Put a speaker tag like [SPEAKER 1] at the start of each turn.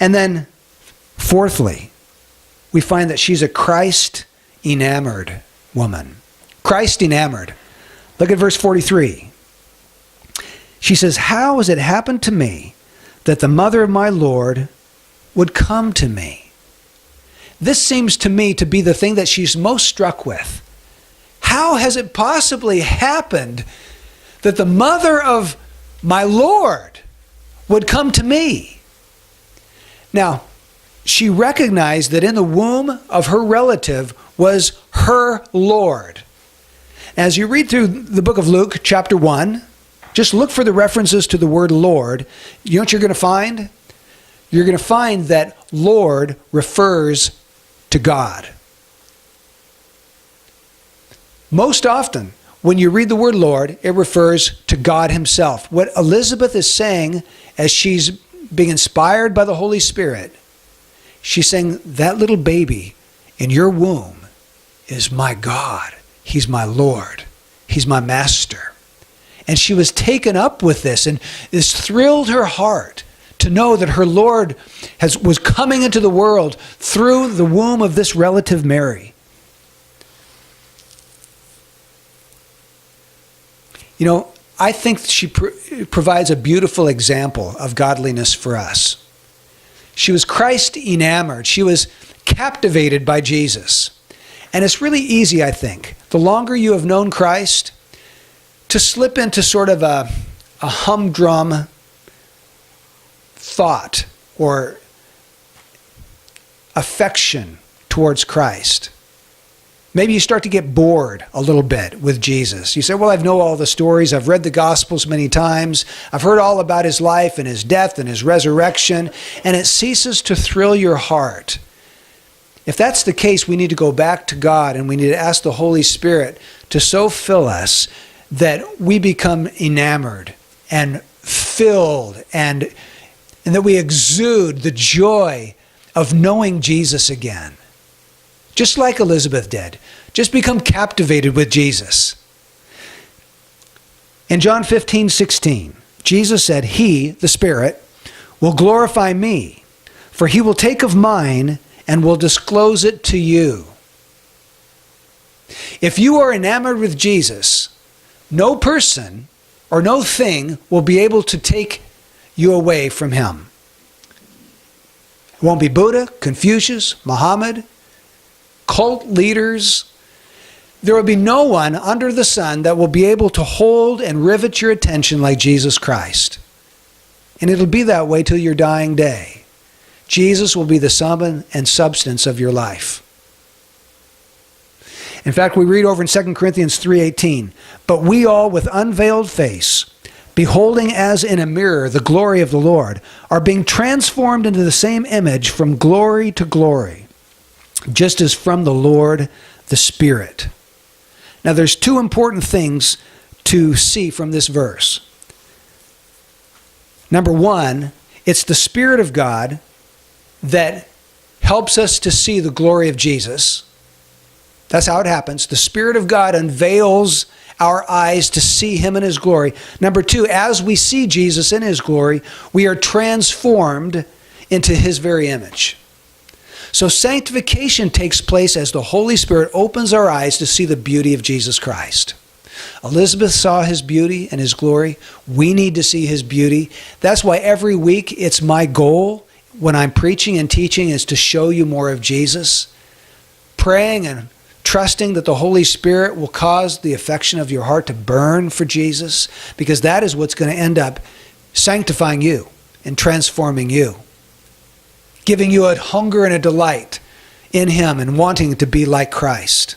[SPEAKER 1] And then, fourthly, we find that she's a Christ-enamored woman. Christ-enamored. Look at verse 43. She says, "How has it happened to me that the mother of my Lord would come to me?" This seems to me to be the thing that she's most struck with. How has it possibly happened that the mother of my Lord would come to me? Now, she recognized that in the womb of her relative was her Lord. As you read through the book of Luke, chapter 1, just look for the references to the word Lord. You know what you're going to find? You're going to find that Lord refers to God. Most often, when you read the word Lord, it refers to God himself. What Elizabeth is saying as she's being inspired by the Holy Spirit, she's saying, that little baby in your womb is my God. He's my Lord. He's my master. And she was taken up with this, and this thrilled her heart to know that her Lord was coming into the world through the womb of this relative Mary. You know, I think she provides a beautiful example of godliness for us. She was Christ-enamored. She was captivated by Jesus. And it's really easy, I think, the longer you have known Christ, to slip into sort of a humdrum thought or affection towards Christ. Maybe you start to get bored a little bit with Jesus. You say, well, I know all the stories. I've read the Gospels many times. I've heard all about his life and his death and his resurrection, and it ceases to thrill your heart. If that's the case, we need to go back to God, and we need to ask the Holy Spirit to so fill us that we become enamored and filled, and that we exude the joy of knowing Jesus again. Just like Elizabeth did. Just become captivated with Jesus. In John 15:16, Jesus said, "He, the Spirit, will glorify me, for he will take of mine and will disclose it to you." If you are enamored with Jesus, no person or no thing will be able to take you away from him. It won't be Buddha, Confucius, Muhammad, cult leaders. There will be no one under the sun that will be able to hold and rivet your attention like Jesus Christ. And it'll be that way till your dying day. Jesus will be the sum and substance of your life. In fact, we read over in 2 Corinthians 3:18, "But we all with unveiled face, beholding as in a mirror the glory of the Lord, are being transformed into the same image from glory to glory, just as from the Lord the Spirit." Now there's two important things to see from this verse. Number one, it's the Spirit of God that helps us to see the glory of Jesus. That's how it happens. The Spirit of God unveils our eyes to see him in his glory. Number two, as we see Jesus in his glory, we are transformed into his very image. So sanctification takes place as the Holy Spirit opens our eyes to see the beauty of Jesus Christ. Elizabeth saw his beauty and his glory. We need to see his beauty. That's why every week it's my goal when I'm preaching and teaching is to show you more of Jesus. Praying and trusting that the Holy Spirit will cause the affection of your heart to burn for Jesus, because that is what's going to end up sanctifying you and transforming you, giving you a hunger and a delight in him and wanting to be like Christ.